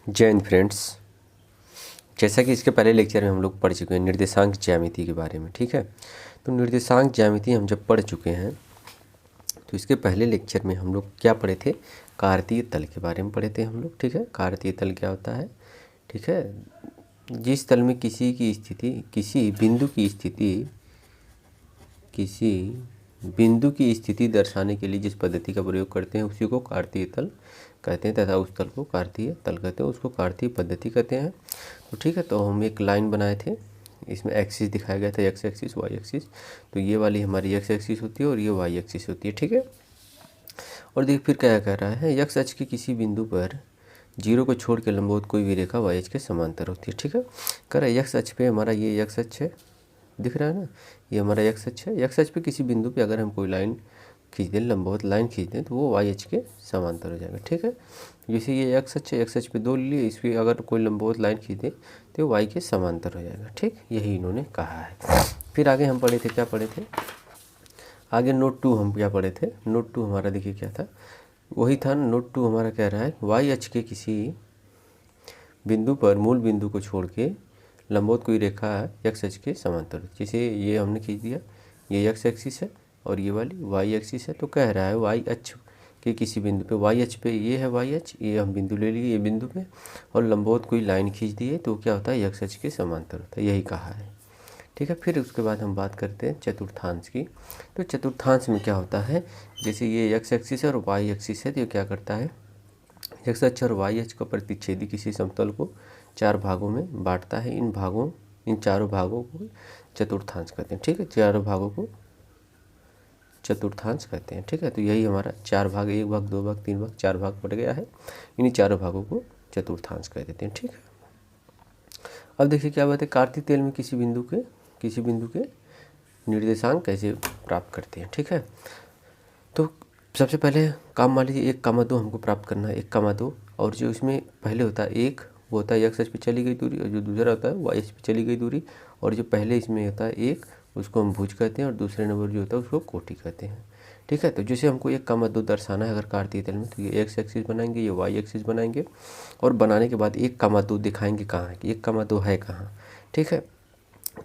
जय हिंद फ्रेंड्स। जैसा कि इसके पहले लेक्चर में हम लोग पढ़ चुके हैं निर्देशांक ज्यामिति के बारे में, ठीक है। तो निर्देशांक ज्यामिति हम जब पढ़ चुके हैं तो इसके पहले लेक्चर में हम लोग क्या पढ़े थे, कार्तीय तल के बारे में पढ़े थे हम लोग, ठीक है। कार्तीय तल क्या होता है, ठीक है। जिस तल में किसी बिंदु की स्थिति दर्शाने के लिए जिस पद्धति का प्रयोग करते हैं उसी को कार्तीय तल कहते हैं तथा उस तल को कार्तीय तल कहते हैं, उसको कार्तीय पद्धति कहते हैं। तो ठीक है, तो हम एक लाइन बनाए थे, इसमें एक्सिस दिखाया गया था, एक्स एक्सिस वाई एक्सिस। तो ये वाली हमारी एक्स एक्सिस होती है और ये वाई एक्सिस होती है, ठीक है। और देखिए फिर क्या कह रहा है, एक्स अक्ष के किसी बिंदु पर जीरो को छोड़ के लंबवत कोई भी रेखा वाई अक्ष के समांतर होती है, ठीक है। कह रहा है एक्स अक्ष पे हमारा ये एक्स अक्ष है, दिख रहा है ना, ये हमारा एक्स अक्ष है। एक्स अक्ष पे किसी बिंदु पे अगर हम कोई लाइन खींच दें, लंबवत लाइन खींच दें, तो वो वाई अक्ष के समांतर हो जाएगा, ठीक है। जैसे ये एक्स अक्ष है, एक्स अक्ष पे दो लिए, इस पर अगर कोई लंबवत लाइन खींच दें तो वाई के समांतर हो जाएगा, ठीक। यही इन्होंने कहा है। फिर आगे हम पढ़े थे, क्या पढ़े थे आगे, नोट 2 हम क्या पढ़े थे। नोट 2 हमारा देखिए क्या था, वही था। नोट 2 हमारा कह रहा है वाई अक्ष के किसी बिंदु पर मूल बिंदु को छोड़ के लंबवत कोई रेखा एक्स अक्ष के समांतर। जैसे ये हमने खींच दिया, ये एक्स एक्सिस है और ये वाली वाई एक्सिस है। तो कह रहा है वाई अक्ष के किसी बिंदु पे, वाई अक्ष पे ये है वाई अक्ष, ये हम बिंदु ले लिए, ये बिंदु पे, और लंबवत कोई लाइन खींच दी है तो क्या होता है, एक्स अक्ष के समांतर होता है, यही कहा है, ठीक है। फिर उसके बाद हम बात करते हैं चतुर्थांश की। तो चतुर्थांश में क्या होता है, जैसे ये एक्स एक्सिस है और वाई एक्सिस है, तो ये क्या करता है, एक्स अक्ष और वाई अक्ष का प्रतिच्छेदी किसी समतल को 4 भागों में बांटता है। इन चारों भागों को चतुर्थांश कहते हैं, ठीक है। चारों भागों को चतुर्थांश कहते हैं, ठीक है। तो यही हमारा 4 भाग, 1 भाग, 2 भाग, 3 भाग, 4 भाग पड़ गया है। इन्हीं चारों भागों को चतुर्थांश कह देते हैं, ठीक है। अब देखिए क्या बात है, कार्तीय तल में किसी बिंदु के निर्देशांक कैसे प्राप्त करते हैं, ठीक है। तो सबसे पहले काम मान लीजिए 1,2 हमको प्राप्त करना है, 1,2, और जो इसमें पहले होता है 1, वो होता है एक्स अक्ष पे चली गई दूरी, और जो दूसरा होता है वाई अक्ष पे चली गई दूरी, और जो पहले इसमें होता है 1 उसको हम भुज कहते हैं, और दूसरे नंबर जो होता है उसको कोटि कहते हैं, ठीक है। तो जैसे हमको 1,2 दर्शाना है अगर कार्तीय तल में, तो ये एक्स एक्सिस बनाएंगे, ये वाई एक्सिस बनाएंगे, और बनाने के बाद 1,2 दिखाएंगे कहाँ है, कि 1,2 है कहाँ, ठीक है।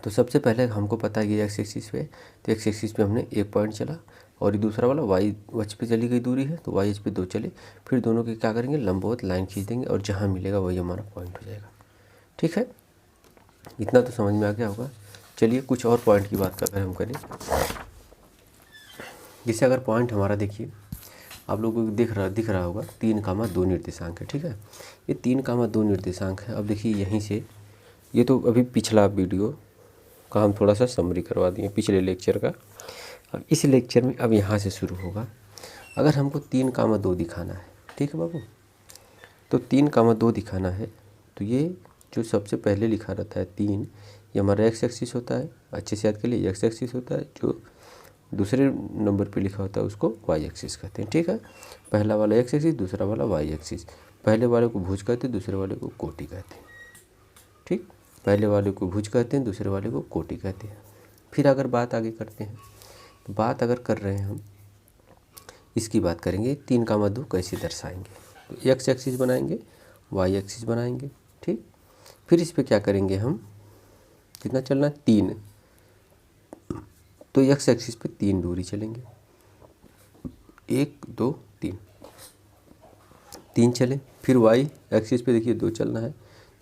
तो सबसे पहले हमको पता है कि एक्स एक्सिस पे, तो एक्स एक्सिस पे हमने 1 पॉइंट चला, और ये दूसरा वाला वाई अक्ष पे चली गई दूरी है तो वाई अक्ष पे 2 चले। फिर दोनों के क्या करेंगे, लंबवत लाइन खींच देंगे, और जहाँ मिलेगा वही हमारा पॉइंट हो जाएगा, ठीक है। इतना तो समझ में आ गया होगा। चलिए कुछ और पॉइंट की बात अगर हम करें, जैसे अगर पॉइंट हमारा देखिए, आप लोगों को दिख रहा होगा 3,2 निर्देशांक है, ठीक है। ये 3,2 निर्देशांक है। अब देखिए यहीं से, ये तो अभी पिछला वीडियो का हम थोड़ा सा समरी करवा दिए, पिछले लेक्चर का। अब इस लेक्चर में अब यहाँ से शुरू होगा। अगर हमको 3,2 दिखाना है, ठीक है बाबू, तो 3,2 दिखाना है, तो ये जो सबसे पहले लिखा रहता है 3, ये हमारा एक्स एक्सिस होता है, अच्छे से याद के लिए एक्स एक्सिस होता है। जो दूसरे नंबर पे लिखा होता है उसको वाई एक्सिस कहते हैं, ठीक है। पहला वाला एक्स एक्सिस, दूसरा वाला वाई एक्सिस। पहले वाले को भुज कहते हैं, दूसरे वाले को कोटि कहते हैं, ठीक। पहले वाले को भुज कहते हैं, दूसरे वाले को कोटि कहते हैं। फिर अगर बात आगे करते हैं, तो बात अगर कर रहे हैं हम, इसकी बात करेंगे 3,2 कैसे दर्शाएंगे। तो एक्स एक्सिस बनाएंगे, वाई एक्सिस बनाएंगे, ठीक। फिर इस पे क्या करेंगे हम, कितना चलना है, 3, तो एक्स एक्सिस पे 3 दूरी चलेंगे, 1 2 3, 3 चले। फिर वाई एक्सिस पे देखिए 2 चलना है,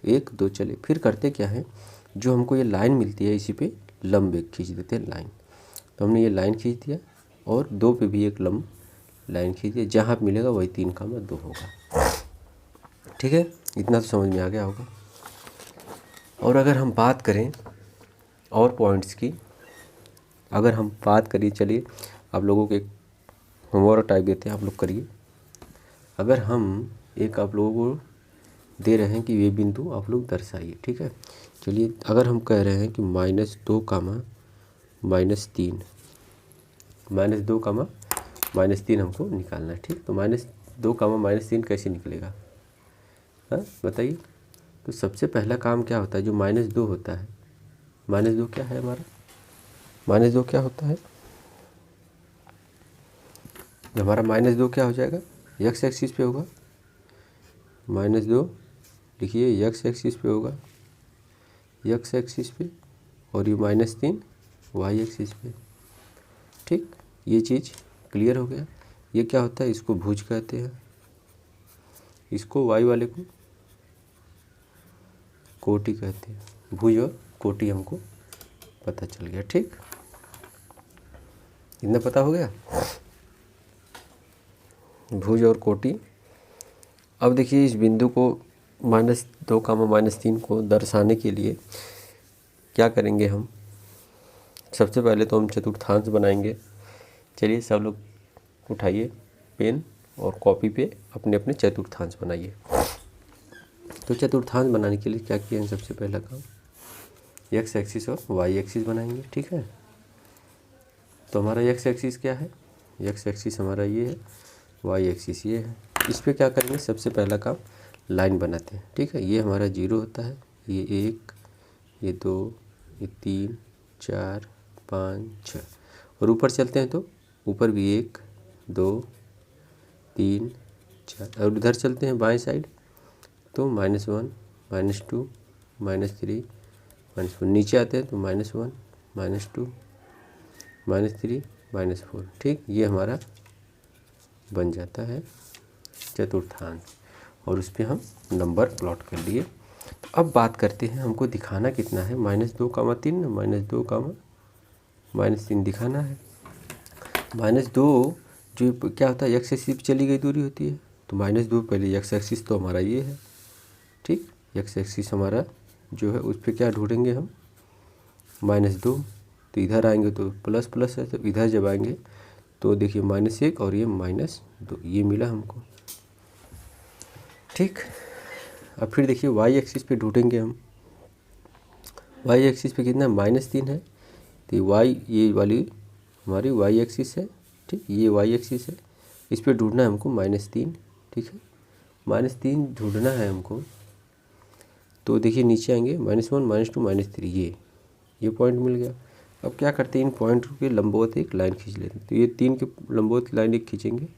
1 2 चले। फिर करते क्या है, जो हमको ये लाइन मिलती है इसी पे लंब एक खींच देते हैं लाइन। तो हमने ये लाइन खींच दिया, और 2 पे भी एक लंब लाइन खींच दिया, जहाँ मिलेगा वही 3,2 होगा, ठीक है। इतना तो समझ में आ गया होगा। और अगर हम बात करें और पॉइंट्स की, अगर हम बात करिए, चलिए आप लोगों को एक होमवर्क टाइप देते हैं, आप लोग करिए। अगर हम एक आप लोगों को दे रहे हैं कि ये बिंदु आप लोग दर्शाइए, ठीक है। चलिए अगर हम कह रहे हैं कि -2, -3, -2, -3 हमको निकालना है, ठीक। तो -2, -3 कैसे निकलेगा, हाँ बताइए। तो सबसे पहला काम क्या होता है, जो -2 होता है, -2 क्या है हमारा, -2 क्या होता है, हमारा -2 क्या हो जाएगा, एक्स एक्सिस पे होगा, -2 लिखिए एक्स एक्सिस पे होगा, एक्स एक्सिस पे, और ये -3 वाई एक्सिस पे। ठीक, ये चीज़ क्लियर हो गया। ये क्या होता है, इसको भुज कहते हैं, इसको वाई वाले को कोटि कहते हैं। भुज और कोटि हमको पता चल गया। ठीक, इतना पता हो गया, भुज और कोटि। अब देखिए इस बिंदु को -2, -3 को दर्शाने के लिए क्या करेंगे हम। सबसे पहले तो हम चतुर्थांश बनाएंगे। चलिए सब लोग उठाइए पेन और कॉपी पे अपने अपने चतुर्थांश बनाइए। तो चतुर्थांश बनाने के लिए क्या किया है, सबसे पहला काम एक्स एक्सिस और वाई एक्सिस बनाएंगे। ठीक है, तो हमारा एक्स एक्सिस क्या है, एक्स एक्सिस हमारा ये है, वाई एक्सिस ये है। इस पर क्या करेंगे, सबसे पहला काम लाइन बनाते हैं। ठीक है, ये हमारा 0 होता है, ये 1, ये 2, ये 3, 4, 5, 6, और ऊपर चलते हैं तो ऊपर भी 1, 2, 3, 4, और उधर चलते हैं बाएं साइड तो -1, -2, -3, -4। नीचे आते हैं तो -1, -2, -3, -4। ठीक, ये हमारा बन जाता है चतुर्थांश, और उस पर हम नंबर प्लॉट कर लिए। तो अब बात करते हैं हमको दिखाना कितना है, -2, -3 ना, -2, -3 दिखाना है। -2 जो क्या होता है, एक्स एक्सिस पे चली गई दूरी होती है, तो -2 पहले एक्स एक्सिस तो हमारा ये है। ठीक, एक्स एक्सिस हमारा जो है उस पर क्या ढूंढेंगे हम, -2, तो इधर आएंगे तो प्लस प्लस है, तो इधर जब आएंगे तो देखिए -1 और ये -2, ये मिला हमको। ठीक, अब फिर देखिए वाई एक्सिस पे ढूंढेंगे हम। वाई एक्सिस पे कितना -3 है, तो वाई ये वाली हमारी वाई एक्सिस है। ठीक, ये वाई एक्सिस है, इस पे ढूंढना है हमको -3। ठीक है, -3 ढूंढना है हमको, तो देखिए नीचे आएंगे -1, -2, -3, ये पॉइंट मिल गया। अब क्या करते हैं, इन पॉइंट के लंबवत एक लाइन खींच लेते हैं। तो ये 3 के लंबवत लाइन एक खींचेंगे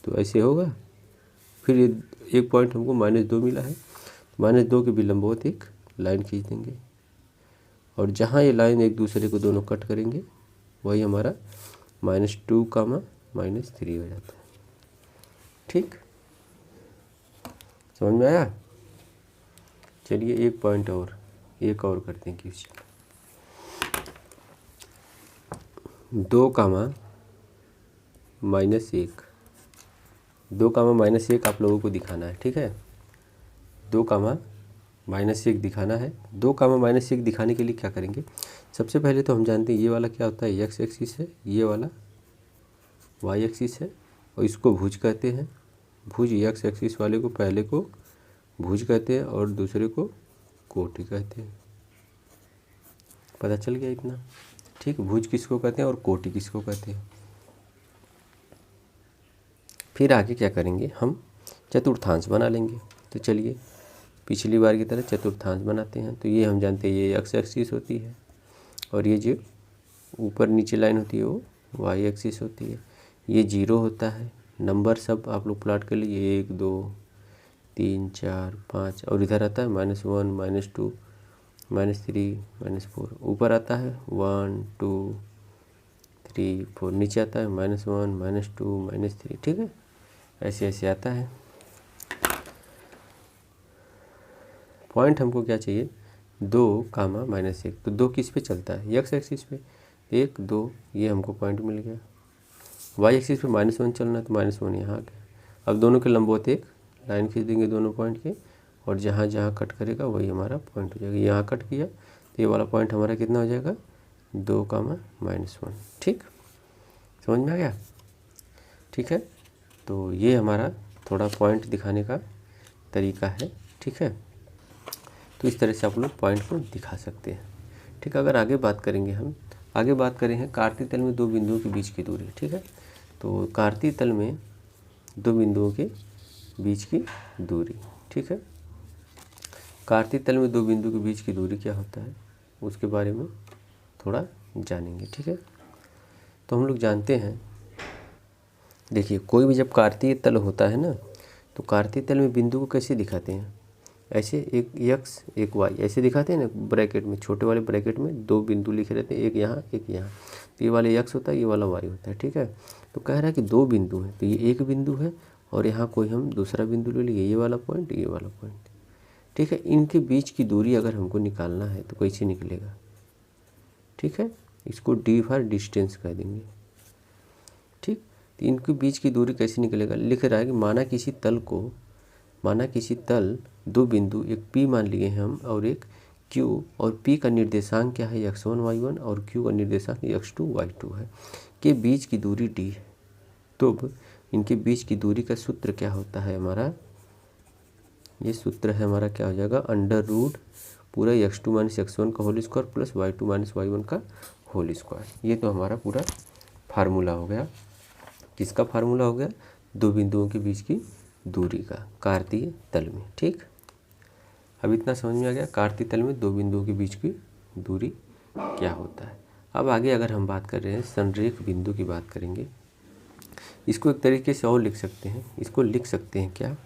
तो ऐसे होगा। फिर ये एक पॉइंट हमको -2 मिला है, -2 के भी लंबवत एक लाइन खींच देंगे, और जहाँ ये लाइन एक दूसरे को दोनों कट करेंगे वही हमारा -2, -3 हो जाता है। ठीक, समझ में आया। चलिए एक पॉइंट और, एक और करते हैं किसी 2, -1, 2, -1 आप लोगों को दिखाना है। ठीक है, 2, -1 दिखाना है। 2, -1 दिखाने के लिए क्या करेंगे, सबसे पहले तो हम जानते हैं ये वाला क्या होता है, एक्स एक्सिस है, ये वाला वाई एक्सिस है, और इसको भुज कहते हैं। भुज, एक्स एक्सिस वाले को पहले को भुज कहते हैं और दूसरे को कोटि कहते हैं। पता चल गया इतना। ठीक, भुज किसको कहते हैं और कोटि किसको कहते हैं। फिर आगे क्या करेंगे, हम चतुर्थांश बना लेंगे। तो चलिए पिछली बार की तरह चतुर्थांश बनाते हैं। तो ये हम जानते हैं ये एक्स एक्सिस होती है, और ये जो ऊपर नीचे लाइन होती है वो वाई एक्सिस होती है। ये 0 होता है, नंबर सब आप लोग प्लॉट कर लीजिए, 1, 2, 3, 4, 5, और इधर आता है -1, -2, -3, -4। ऊपर आता है 1, 2, 3, 4, नीचे आता है -1, -2, -3। ठीक है, ऐसे ऐसे आता है। पॉइंट हमको क्या चाहिए, 2, -1। तो 2 किस पे चलता है, एक्स एक्सिस पे, 1, 2, ये हमको पॉइंट मिल गया। वाई एक्सिस पे -1 चलना है तो -1 यहाँ आ गया। अब दोनों के लंबवत एक लाइन खींच देंगे दोनों पॉइंट के, और जहाँ जहाँ कट करेगा वही हमारा पॉइंट हो जाएगा। यहाँ कट किया तो ये वाला पॉइंट हमारा कितना हो जाएगा, 2, -1। ठीक, समझ में आ गया। ठीक है, तो ये हमारा थोड़ा पॉइंट दिखाने का तरीका है। ठीक है, तो इस तरह से आप लोग पॉइंट को दिखा सकते हैं। ठीक, अगर आगे बात करेंगे हम, आगे बात करें हैं कार्तीय तल में 2 बिंदुओं के बीच की दूरी। ठीक है, तो कार्तीय तल में 2 बिंदुओं के बीच की दूरी। ठीक है, कार्तीय तल में 2 बिंदु के बीच की दूरी क्या होता है उसके बारे में थोड़ा जानेंगे। ठीक है, तो हम लोग जानते हैं, देखिए कोई भी जब कार्तीय तल होता है ना, तो कार्तीय तल में बिंदु को कैसे दिखाते हैं, ऐसे एक x एक y ऐसे दिखाते हैं ना ब्रैकेट में, छोटे वाले ब्रैकेट में 2 बिंदु लिखे रहते हैं, एक यहाँ एक यहाँ। तो ये वाला x होता है, ये वाला y होता है, ठीक है। तो कह रहा है कि 2 बिंदु हैं, तो ये एक बिंदु है और यहाँ कोई हम दूसरा बिंदु ले लिए, ये वाला पॉइंट, ये वाला पॉइंट, ठीक है। इनके बीच की दूरी अगर हमको निकालना है तो कैसे निकलेगा, ठीक है। इसको d फॉर डिस्टेंस कह देंगे, ठीक। तो इनके बीच की दूरी कैसे निकलेगा, लिख रहा है कि माना किसी तल 2 बिंदु, एक P मान लिए हैं हम और एक Q, और P का निर्देशांक क्या है x1 y1 और Q का निर्देशांक x2 y2 है, के बीच की दूरी d है। तो अब इनके बीच की दूरी का सूत्र क्या होता है हमारा, ये सूत्र है हमारा क्या हो जाएगा, अंडर रूट पूरा x2 माइनस x1 का whole square plus y2 minus y1 का होल स्क्वायर। ये तो हमारा पूरा फार्मूला हो गया। किसका फार्मूला हो गया, 2 बिंदुओं के बीच की दूरी का कार्तीय तल में, ठीक। अब इतना समझ में आ गया कार्तीय तल में 2 बिंदुओं के बीच की दूरी क्या होता है। अब आगे अगर हम बात कर रहे हैं संरेख बिंदु की बात करेंगे, इसको एक तरीके से और लिख सकते हैं, इसको लिख सकते हैं क्या,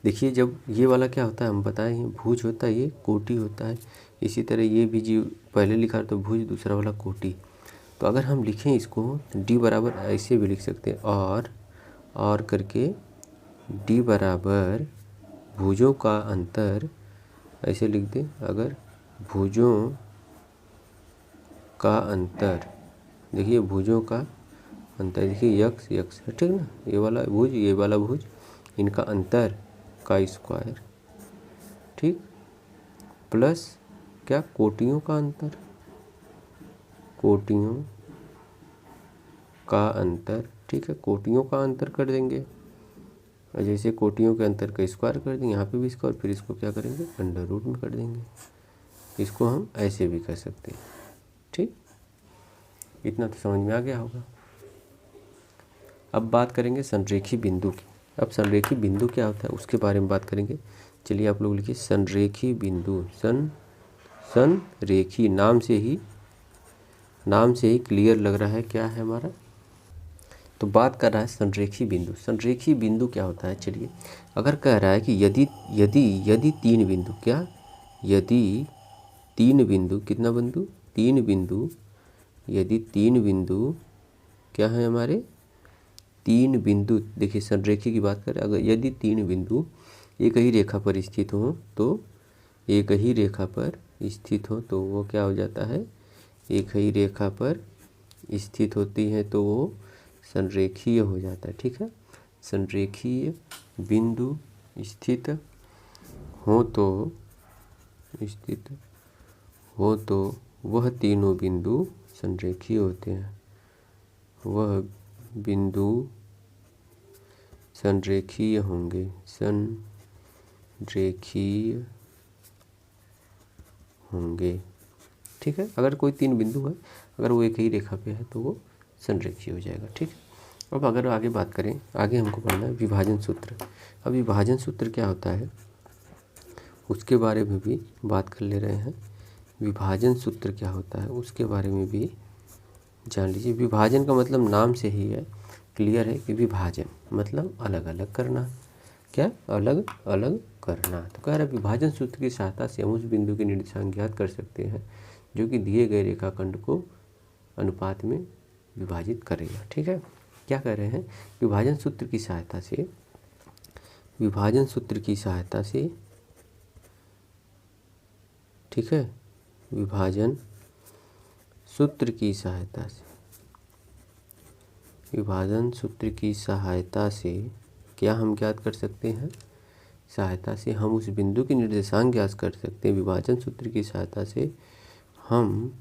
देखिए जब ये वाला क्या होता है हम बताए हैं, भुज होता है, ये कोटि होता है। इसी तरह ये भी जी पहले लिखा तो भुज, दूसरा वाला कोटि। तो अगर हम लिखें इसको d बराबर ऐसे भी लिख सकते हैं, और करके d बराबर भुजों का अंतर ऐसे लिख दें। अगर भुजों का अंतर, देखिए भुजों का अंतर, देखिए x है, ठीक ना, ये वाला भुज ये वाला भुज, इनका अंतर का स्क्वायर, ठीक, प्लस क्या, कोटियों का अंतर, कोटियों का अंतर, ठीक है। कोटियों का अंतर कर देंगे, और जैसे कोटियों के अंतर का स्क्वायर कर देंगे, यहाँ पे भी स्क्वायर, फिर इसको क्या करेंगे अंडर रूट में कर देंगे। इसको हम ऐसे भी कर सकते हैं, ठीक। इतना तो समझ में आ गया होगा। अब बात करेंगे संरेखी बिंदु की। अब संरेखी बिंदु क्या होता है उसके बारे में बात करेंगे। चलिए आप लोग लिखिए संरेखी बिंदु। संरेखी नाम से ही क्लियर लग रहा है क्या है हमारा, तो बात कर रहा है संरेखी बिंदु। संरेखी बिंदु क्या होता है, चलिए अगर कह रहा है कि यदि 3 बिंदु, क्या, यदि 3 बिंदु, कितना बिंदु, 3 बिंदु, यदि 3 बिंदु क्या है हमारे, 3 बिंदु, देखिए संरेखी की बात करें, अगर यदि 3 बिंदु एक ही रेखा पर स्थित हो, तो एक ही रेखा पर स्थित हो तो वो क्या हो जाता है, एक ही रेखा पर स्थित होती है तो वो संरेखीय हो जाता है, ठीक है। संरेखीय बिंदु स्थित हो तो वह तीनों बिंदु संरेखीय होते हैं, वह बिंदु संरेखीय होंगे, संरेखीय होंगे, ठीक है। अगर कोई 3 बिंदु है, अगर वो एक ही रेखा पे है तो वो संरेखीय हो जाएगा, ठीक है। अब अगर आगे बात करें, आगे हमको पढ़ना है विभाजन सूत्र। अब विभाजन सूत्र क्या होता है उसके बारे में भी बात कर ले रहे हैं। विभाजन सूत्र क्या होता है उसके बारे में भी जान लीजिए। विभाजन का मतलब नाम से ही है, क्लियर है कि विभाजन मतलब अलग अलग करना, क्या, अलग अलग करना। तो कह रहा है विभाजन सूत्र की सहायता से हम उस बिंदु के निर्देशांक ज्ञात कर सकते हैं जो कि दिए गए रेखाखंड को अनुपात में विभाजित करेगा, ठीक है। क्या कह रहे हैं, विभाजन सूत्र की सहायता से, विभाजन सूत्र की सहायता से, ठीक है, विभाजन सूत्र की सहायता से, विभाजन सूत्र की सहायता से क्या हम ज्ञात कर सकते हैं, सहायता से हम उस बिंदु के निर्देशांक ज्ञात कर सकते हैं। विभाजन सूत्र की सहायता से हम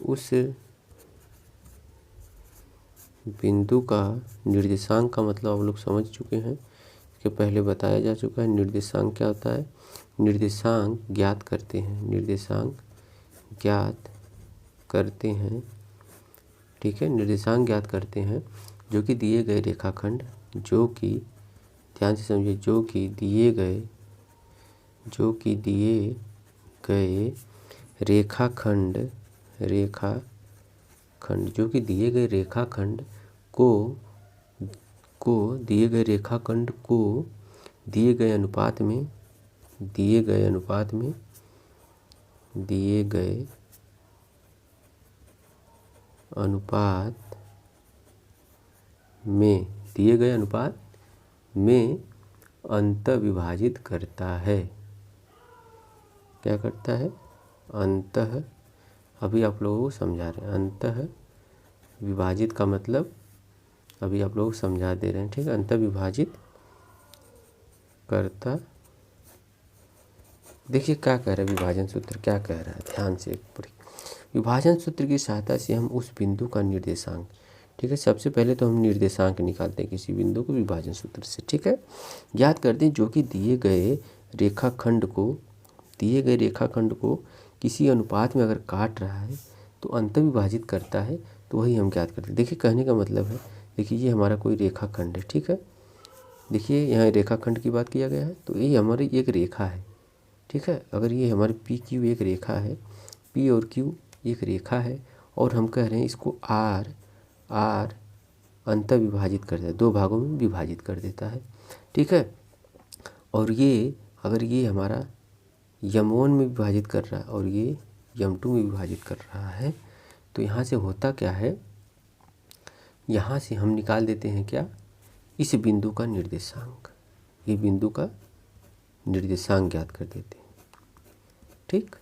उस बिंदु का निर्देशांक का मतलब आप लोग समझ चुके हैं, इसके पहले बताया जा चुका है। निर्देशांक क्या होता है, निर्देशांक ज्ञात करते हैं, निर्देशांक ज्ञात करते हैं, ठीक है। निर्देशांक ज्ञात करते हैं जो कि दिए गए रेखाखंड, जो कि ध्यान से समझिए, जो कि दिए गए रेखाखंड जो कि दिए गए रेखाखंड को दिए गए अनुपात में दिए गए अनुपात में दिए गए अनुपात में अंत विभाजित करता है। क्या करता है? अंतः, अभी आप लोगों को समझा रहे हैं। अंतः विभाजित का मतलब अभी आप लोगों को समझा दे रहे हैं, ठीक है। अंतः विभाजित करता, देखिए क्या कह रहा है विभाजन सूत्र, क्या कह रहा है, ध्यान से पढ़िए। विभाजन सूत्र की सहायता से हम उस बिंदु का निर्देशांक, ठीक है। सबसे पहले तो हम निर्देशांक निकालते हैं किसी बिंदु को विभाजन सूत्र से, ठीक है। याद करते हैं जो कि दिए गए रेखाखंड को किसी अनुपात में अगर काट रहा है तो अंतर विभाजित करता है, तो वही हम ज्ञात करते हैं। देखिए कहने का मतलब है, देखिए ये हमारा कोई रेखाखंड है, ठीक है। देखिए यहाँ रेखाखंड की बात किया गया है, तो ये हमारी एक रेखा है, ठीक है। अगर ये हमारी पी क्यू एक रेखा है, पी और क्यू एक रेखा है, और हम कह रहे हैं इसको आर अंतर विभाजित कर देता है, दो भागों में विभाजित कर देता है, ठीक है। और ये अगर ये हमारा यम1 में विभाजित कर रहा है और ये यम2 में विभाजित कर रहा है, तो यहाँ से होता क्या है, यहाँ से हम निकाल देते हैं क्या, इस बिंदु का निर्देशांक, ये बिंदु का निर्देशांक ज्ञात कर देते हैं, ठीक।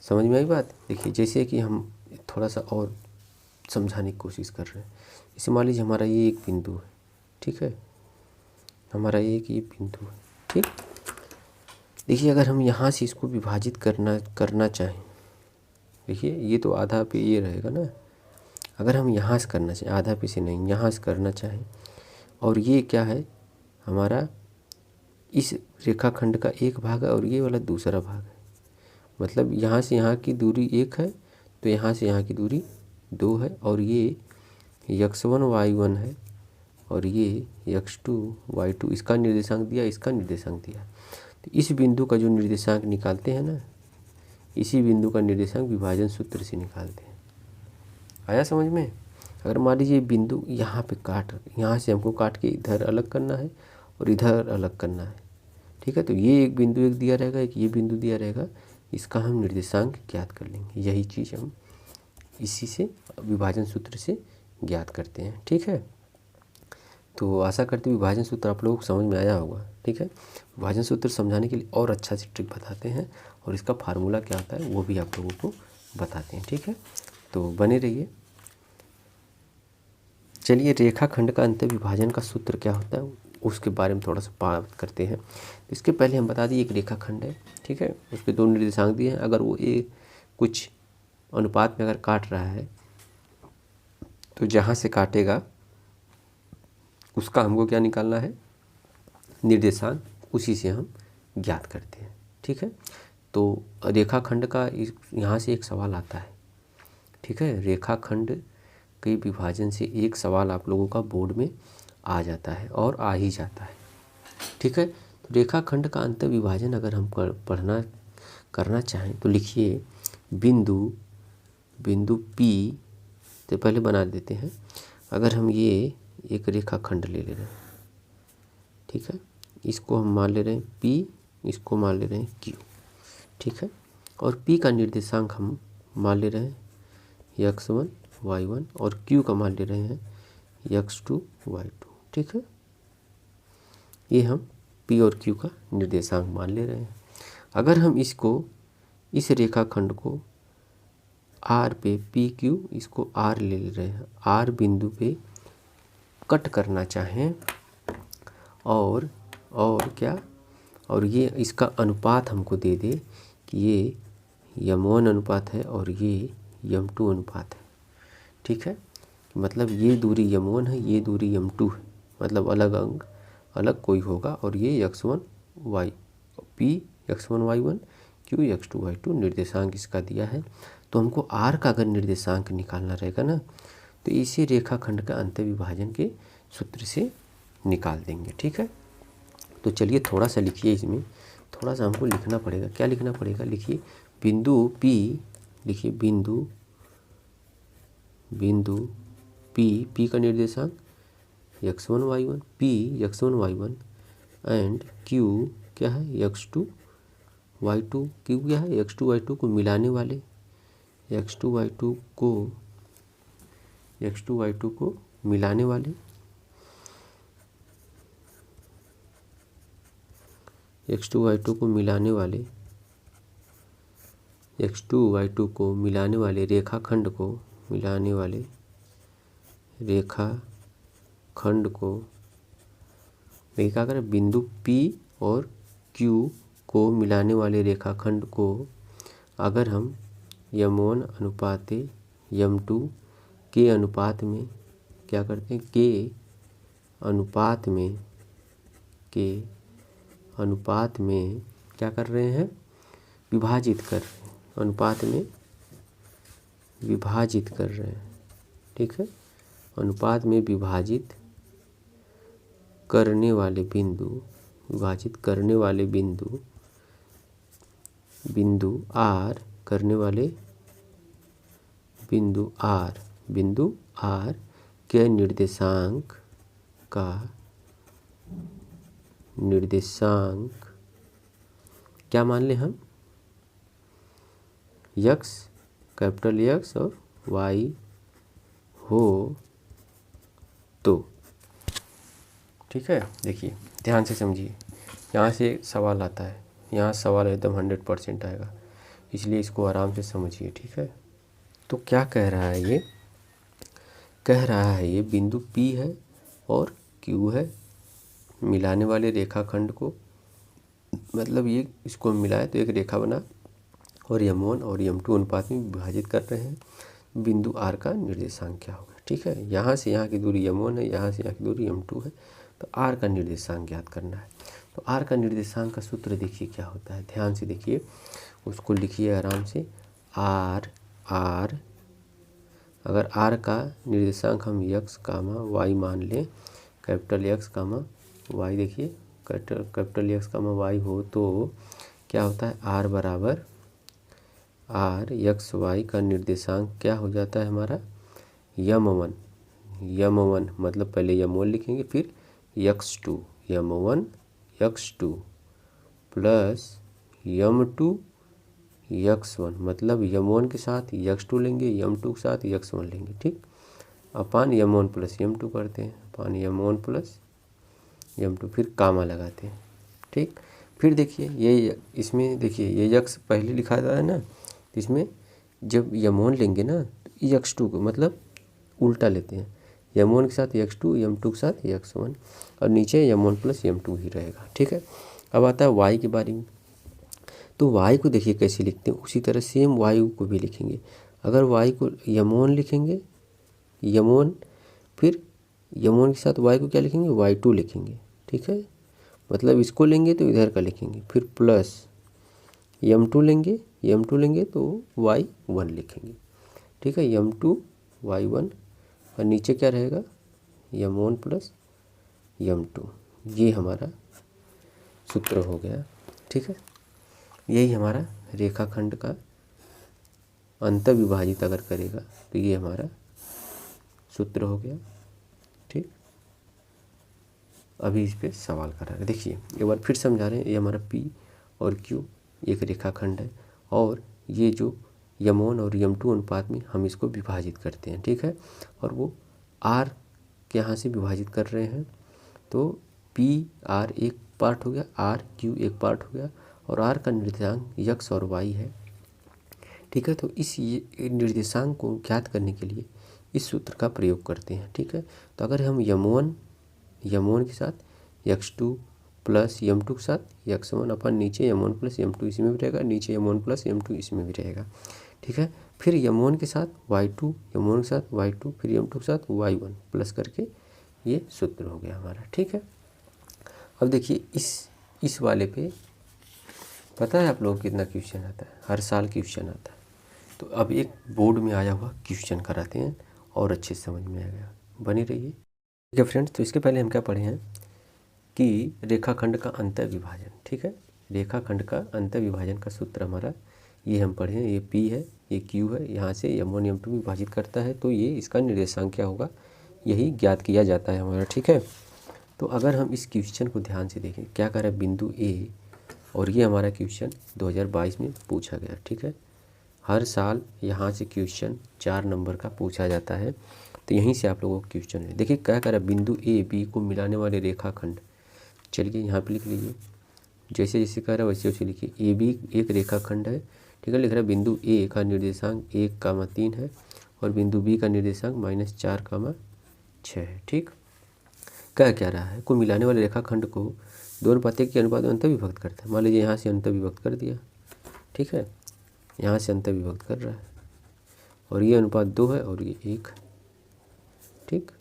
समझ में आई बात? देखिए जैसे कि हम थोड़ा सा और समझाने की कोशिश कर रहे हैं। जैसे मान लीजिए हमारा ये एक बिंदु है, ठीक है, हमारा ये बिंदु है, ठीक। देखिए अगर हम यहाँ से इसको विभाजित करना चाहें, देखिए ये तो आधा पे ये रहेगा ना, अगर हम यहाँ से करना चाहें, आधा पे से नहीं, यहाँ से करना चाहें, और ये क्या है हमारा, इस रेखाखंड का एक भाग है और ये वाला दूसरा भाग है, मतलब यहाँ से यहाँ की दूरी 1 है, तो यहाँ से यहाँ की दूरी 2 है, और ये x1 y1 है और ये x2 y2, इसका निर्देशांक दिया, इसका निर्देशांक दिया। तो इस बिंदु का जो निर्देशांक निकालते हैं ना, इसी बिंदु का निर्देशांक विभाजन सूत्र से निकालते हैं। आया समझ में? अगर मान लीजिए बिंदु यहाँ पे यहाँ से हमको काट के इधर अलग करना है और इधर अलग करना है, ठीक है। तो ये एक बिंदु एक दिया रहेगा, एक ये बिंदु दिया रहेगा, इसका हम निर्देशांक ज्ञात कर लेंगे। यही चीज़ हम इसी से विभाजन सूत्र से ज्ञात करते हैं, ठीक है। तो आशा करते हैं विभाजन सूत्र आप लोगों को समझ में आया होगा, ठीक है। विभाजन सूत्र समझाने के लिए और अच्छा से ट्रिक बताते हैं, और इसका फार्मूला क्या होता है वो भी आप लोगों को बताते हैं, ठीक है। तो बने रहिए। चलिए रेखाखंड का अंतर विभाजन का सूत्र क्या होता है उसके बारे में थोड़ा सा बात करते हैं। इसके पहले हम बता दें एक रेखाखंड है, ठीक है, उसके दो निर्देशांक दिए हैं। अगर वो कुछ अनुपात में अगर काट रहा है, तो जहाँ से काटेगा उसका हमको क्या निकालना है, निर्देशांक, उसी से हम ज्ञात करते हैं, ठीक है। तो रेखाखंड का यहाँ से एक सवाल आता है, ठीक है। रेखाखंड के विभाजन से एक सवाल आप लोगों का बोर्ड में आ जाता है, और आ ही जाता है, ठीक है। तो रेखाखंड का अंतर विभाजन अगर हम करना चाहें तो लिखिए बिंदु P, तो पहले बना देते हैं। अगर हम ये एक रेखाखंड ले रहे हैं, ठीक है, इसको हम मान ले रहे हैं P, इसको मान ले रहे हैं Q, ठीक है। और P का निर्देशांक हम मान ले रहे हैं x1 y1, और Q का मान ले रहे हैं x2 y2, ठीक है। ये हम P और Q का निर्देशांक मान ले रहे हैं। अगर हम इस रेखाखंड को R पे PQ, इसको R ले रहे हैं, R बिंदु पे कट करना चाहें, और क्या, और ये इसका अनुपात हमको दे दे कि ये यम1 अनुपात है और ये यम2 अनुपात है, ठीक है। मतलब ये दूरी यम1 है, ये दूरी यम2 है, मतलब अलग अंक अलग कोई होगा, और ये x1 y1 q x2 y2 निर्देशांक इसका दिया है। तो हमको r का अगर निर्देशांक निकालना रहेगा ना, तो इसी रेखाखंड का अंतर विभाजन के सूत्र से निकाल देंगे, ठीक है। तो चलिए थोड़ा सा लिखिए, इसमें थोड़ा सा हमको लिखना पड़ेगा। क्या लिखना पड़ेगा? लिखिए बिंदु P, लिखिए बिंदु P का निर्देशांक x1 y1, P x1 y1 and Q क्या है x2 y2, क्यों क्या है x2 y2 को मिलाने वाले x2 y2 को मिलाने वाले x2 y2 को मिलाने वाले x2 y2 को मिलाने वाले रेखाखंड को देखिए क्या करें, बिंदु P और Q को मिलाने वाले रेखाखंड को अगर हम m1 अनुपात m2 के अनुपात में क्या करते हैं, के अनुपात में क्या कर रहे हैं, विभाजित कर रहे हैं, अनुपात में विभाजित कर रहे हैं। ठीक है, अनुपात में विभाजित करने वाले बिंदु R के निर्देशांक क्या मान लें हम, कैपिटल X और Y हो तो। ठीक है, देखिए ध्यान से समझिए, यहाँ से सवाल आता है, यहाँ सवाल एकदम 100% आएगा, इसलिए इसको आराम से समझिए। ठीक है, तो क्या कह रहा है ये, ये बिंदु P है और Q है, मिलाने वाले रेखाखंड को, मतलब ये इसको मिलाए तो एक रेखा बना और m1 और m2 अनुपात में विभाजित कर रहे हैं। बिंदु R का निर्देशांक क्या होगा। ठीक है, यहाँ से यहाँ की दूरी m1 है, यहाँ से यहाँ की दूरी m2 है, तो R का निर्देशांक ज्ञात करना है। तो R का निर्देशांक का सूत्र देखिए क्या होता है, ध्यान से देखिए, उसको लिखिए आराम से। R अगर R का निर्देशांक हम x, y मान लें, कैपिटल X, y, देखिए कैपिटल X, y हो तो क्या होता है, R बराबर x y का निर्देशांक क्या हो जाता है हमारा, m1 मतलब पहले m1 लिखेंगे, फिर x2 प्लस m2 x1, मतलब m1 के साथ x2 लेंगे, m2 के साथ x1 लेंगे। ठीक, अपान m1 प्लस m2 करते हैं, अपान m1 प्लस m2, फिर कामा लगाते हैं। ठीक, फिर देखिए ये इसमें देखिए ये x पहले लिखा था है ना, तो इसमें जब m1 लेंगे ना तो x2 को मतलब उल्टा लेते हैं, m1 के साथ x2, m2 के साथ x1, और नीचे m1 प्लस m2 ही रहेगा। ठीक है, अब आता है y के बारे में। तो y को देखिए कैसे लिखते हैं, उसी तरह सेम y को भी लिखेंगे। अगर y को m1 लिखेंगे, फिर m1 के साथ y को क्या लिखेंगे, y2 लिखेंगे। ठीक है, मतलब इसको लेंगे तो इधर का लिखेंगे, फिर प्लस m2 लेंगे तो y1 लिखेंगे। ठीक है, m2 y1, और नीचे क्या रहेगा, m1 प्लस m2, ये हमारा सूत्र हो गया। ठीक है, यही हमारा रेखाखंड का अंतर विभाजित अगर करेगा तो ये हमारा सूत्र हो गया। ठीक, अभी इस पे सवाल करा रहे, देखिए एक बार फिर समझा रहे हैं। ये हमारा P और Q एक रेखाखंड है, और ये जो m1 और m2 अनुपात में हम इसको विभाजित करते हैं। ठीक है, और वो R के यहाँ से विभाजित कर रहे हैं, तो P R एक पार्ट हो गया, R Q एक पार्ट हो गया, और R का निर्देशांक x और y है। ठीक है, तो इस निर्देशांक को ज्ञात करने के लिए इस सूत्र का प्रयोग करते हैं। ठीक है, तो अगर हम m1 के साथ x2 प्लस m2 के साथ x1 अपन नीचे m1 प्लस m2 इसमें भी रहेगा, नीचे m1 प्लस m2 इसमें भी रहेगा। ठीक है, फिर m1 के साथ y2, m1 के साथ y2, फिर m2 के साथ y1 प्लस करके ये सूत्र हो गया हमारा। ठीक है, अब देखिए इस वाले पे पता है आप लोगों को कितना क्वेश्चन आता है, हर साल क्वेश्चन आता है। तो अब एक बोर्ड में आया हुआ क्वेश्चन कराते हैं और अच्छे से समझ में आएगा, बनी रहिए। ठीक है फ्रेंड्स, तो इसके पहले हम क्या पढ़े हैं कि रेखाखंड का अंतर विभाजन। ठीक है, रेखाखंड का अंतर विभाजन का सूत्र हमारा ये हम पढ़े हैं, ये P है, ये Q है, यहाँ से m1 m2 विभाजित करता है, तो ये इसका निर्देशांक क्या होगा यही ज्ञात किया जाता है हमारा। ठीक है, तो अगर हम इस क्वेश्चन को ध्यान से देखें, क्या कर रहा है, बिंदु A और ये हमारा क्वेश्चन 2022 में पूछा गया। ठीक है, हर साल यहाँ से क्वेश्चन 4 नंबर का पूछा जाता है, तो यहीं से आप लोगों को क्वेश्चन है। देखिए क्या कह रहा है, बिंदु ए बी को मिलाने वाले रेखाखंड। चलिए यहाँ पे लिख लीजिए, जैसे जैसे कह रहा है वैसे वैसे लिखिए। ए बी एक रेखाखंड है, ठीक है। लिख रहा है बिंदु ए का निर्देशांक 1,3 है और बिंदु बी का निर्देशांक -4,6 है। ठीक, क्या रहा है, को मिलाने वाले रेखाखंड को 2:1 के अनुपात में अंतर्विभक्त करता है। मान लीजिए यहाँ से अंतर्विभक्त कर दिया, ठीक है, यहाँ से अंतर्विभक्त कर रहा है और ये अनुपात 2 है और ये 1। ठीक,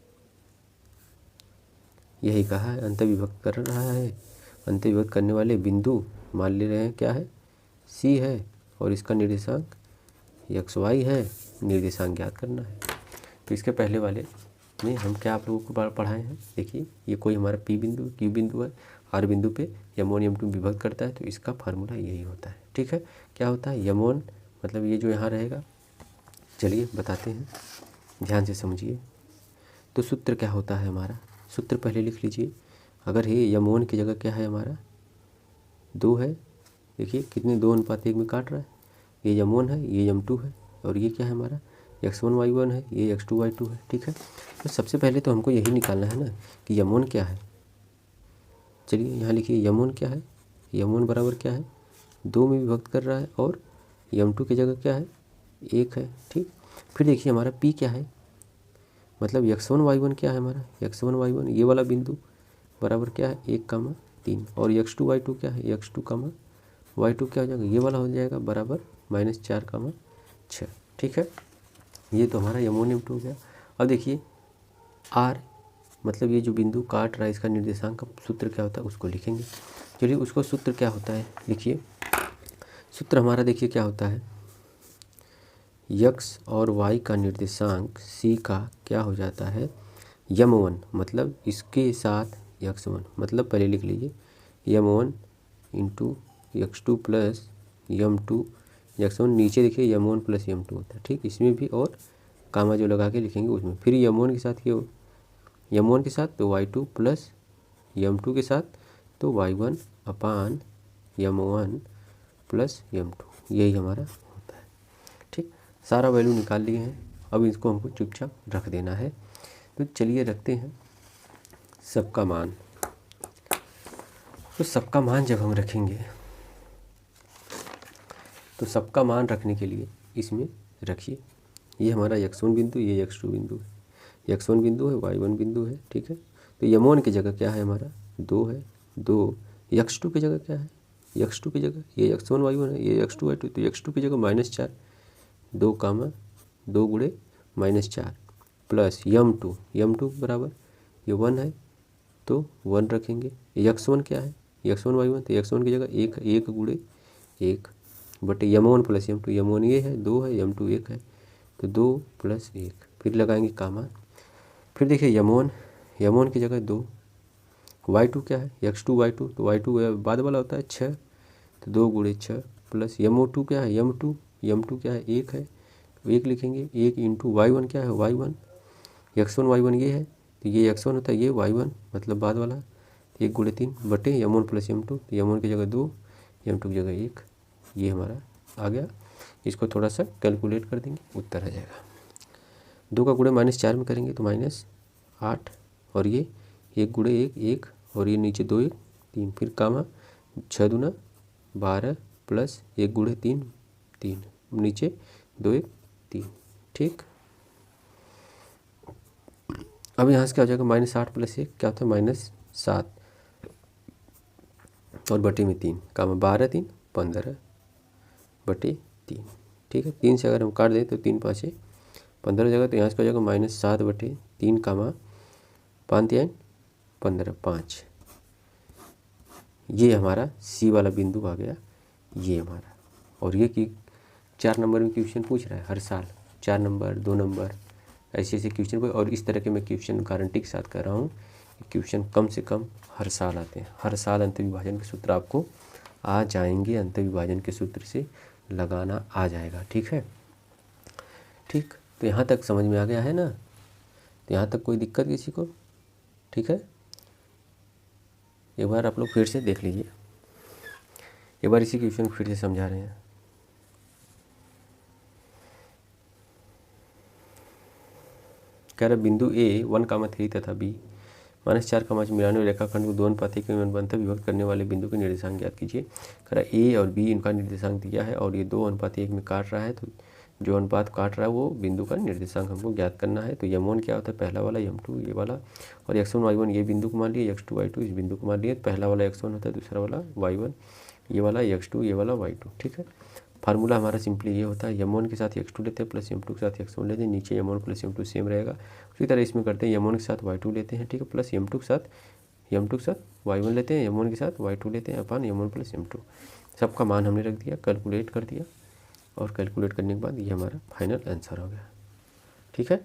यही कहा है, अंतर्विभक्त कर रहा है। अंतर्विभक्त करने वाले बिंदु मान ले रहे हैं क्या है, सी है और इसका निर्देशांक XY है। निर्देशांक ज्ञात करना है। तो इसके पहले वाले में हम क्या आप लोगों को पढ़ाए हैं, देखिए ये कोई हमारा P बिंदु Q बिंदु है, R बिंदु पे M1 M2 विभक्त करता है, तो इसका फार्मूला यही होता है। ठीक है, क्या होता है, M1 मतलब ये जो यहाँ रहेगा। चलिए बताते हैं, ध्यान से समझिए। तो सूत्र क्या होता है हमारा, सूत्र पहले लिख लीजिए। अगर ये M1 की जगह क्या है हमारा 2 है, देखिए कितने 2:1 में काट रहा है। ये M1 है, ये M2 है और ये क्या है हमारा X1 Y1 है, ये X2 Y2 है। ठीक है, तो सबसे पहले तो हमको यही निकालना है ना कि M1 क्या है। चलिए यहाँ लिखिए M1 क्या है, M1 बराबर क्या है 2 में विभक्त कर रहा है और M2 की जगह क्या है 1 है। ठीक, फिर देखिए हमारा P क्या है, मतलब X1 Y1 क्या है हमारा X1 Y1 ये वाला बिंदु बराबर क्या है 1,3 और X2 Y2 क्या है X2, Y2 क्या हो जाएगा, ये वाला हो जाएगा बराबर -4,6। ठीक है, ये तो हमारा M1 M2 हो गया। अब देखिए R मतलब ये जो बिंदु काट रहा है, इसका निर्देशांक का सूत्र क्या होता है उसको लिखेंगे। चलिए उसको सूत्र क्या होता है लिखिए। सूत्र हमारा देखिए क्या होता है, x और y का निर्देशांक c का क्या हो जाता है M1 मतलब इसके साथ x1, मतलब पहले लिख लीजिए M1 into x2 plus M2 x1, नीचे देखिए M1 प्लस M2 होता है। ठीक, इसमें भी और कामा जो लगा के लिखेंगे उसमें, फिर M1 के साथ ये M1 के साथ तो Y2 प्लस M2 के साथ तो Y1 अपान M1 प्लस M2, यही हमारा होता है। ठीक, सारा वैल्यू निकाल लिए हैं, अब इसको हमको चुपचाप रख देना है। तो चलिए रखते हैं सबका मान। तो सबका मान जब हम रखेंगे तो सबका मान रखने के लिए इसमें रखिए, ये हमारा X1 बिंदु, ये X2 बिंदु है, X1 बिंदु है, Y1 बिंदु है। ठीक है, तो M1 की जगह क्या है हमारा 2 है, 2 X2 की जगह क्या है X2 की जगह ये X1 Y1 है, ये X2 Y2, तो X2 की जगह -4 2 गुणे -4 प्लस M2 बराबर ये 1 है तो 1 रखेंगे। X1 क्या है X1 Y1, तो X1 की जगह 1 गुणे 1 बटे M1 प्लस M2, M1 ये है 2 है, M2 1 है, तो 2 + 1 फिर लगाएंगे कामा। फिर देखिए M1 की जगह 2, Y2 क्या है X2 Y2, तो Y2 बाद वाला होता है 6, तो 2 गुणे 6 प्लस M2 क्या है M2 क्या है 1 है, तो 1 लिखेंगे। 1 इंटू Y1 क्या है Y1, X1 Y1 ये है, तो ये X1 होता है, ये Y1 मतलब बाद वाला 1 गुणे 3 बटे M1 प्लस M2, तो M1 की जगह 2, M2 की जगह 1, ये हमारा आ गया। इसको थोड़ा सा कैलकुलेट कर देंगे, उत्तर आ जाएगा। 2 का गुणे -4 में करेंगे तो -8 और ये 1 गुणे 1 और ये नीचे 2 1 3, फिर कामा 6 दूना 12 प्लस 1 गुणे 3 3, नीचे 2 1 3। ठीक, अब यहाँ से क्या हो जाएगा -8 + 1 क्या होता है -7 और बटे में 3, कामा 12 3 15 बटे 3। ठीक है, 3 से अगर हम काट दें तो 3 5 15 जगह, तो यहाँ से क्या हो जाएगा -7 बटे 3 कामा 5 3 15 5। ये हमारा सी वाला बिंदु आ गया, ये हमारा। और ये कि 4 नंबर में क्वेश्चन पूछ रहा है हर साल, 4 नंबर 2 नंबर ऐसे क्वेश्चन। और इस तरह के मैं क्वेश्चन गारंटी के साथ कर रहा हूँ, क्वेश्चन कम से कम हर साल आते हैं। हर साल अंतर्विभाजन के सूत्र आपको आ जाएंगे, अंतर्विभाजन के सूत्र से लगाना आ जाएगा। ठीक है, ठीक, तो यहाँ तक समझ में आ गया है ना, तो यहाँ तक कोई दिक्कत किसी को? ठीक है, एक बार आप लोग फिर से देख लीजिए। एक बार इसी क्वेश्चन को फिर से समझा रहे हैं। कह रहा बिंदु ए 1,3 तथा बी -4, मिलाने रेखाखंड को 2:1 के अनुपात विभक्त करने वाले बिंदु के निर्देशांक ज्ञात कीजिए। कह रहा ए और बी इनका निर्देशांक दिया है और ये 2:1 में काट रहा है, तो जो अनुपात काट रहा है वो बिंदु का निर्देशांक हमको ज्ञात करना है। तो m1 क्या होता है, पहला वाला, m2 ये वाला, और x1 y1 ये बिंदु को मान लिया, x2 y2 इस बिंदु को मान लिया। पहला वाला x1 होता है, दूसरा वाला y1, ये वाला x2, ये वाला y2। ठीक है, फार्मूला हमारा सिंपली ये होता है, m1 के साथ x2 लेते हैं प्लस m2 के साथ x1 लेते हैं, नीचे m1 प्लस m2 सेम रहेगा। उसी तरह इसमें करते हैं, m1 के साथ y2 लेते हैं, ठीक है, प्लस m2 के साथ y1 लेते हैं, m1 के साथ y2 लेते हैं अपन m1 प्लस m2। सबका मान हमने रख दिया, कैलकुलेट कर दिया, और कैलकुलेट करने के बाद ये हमारा फाइनल आंसर हो गया। ठीक है।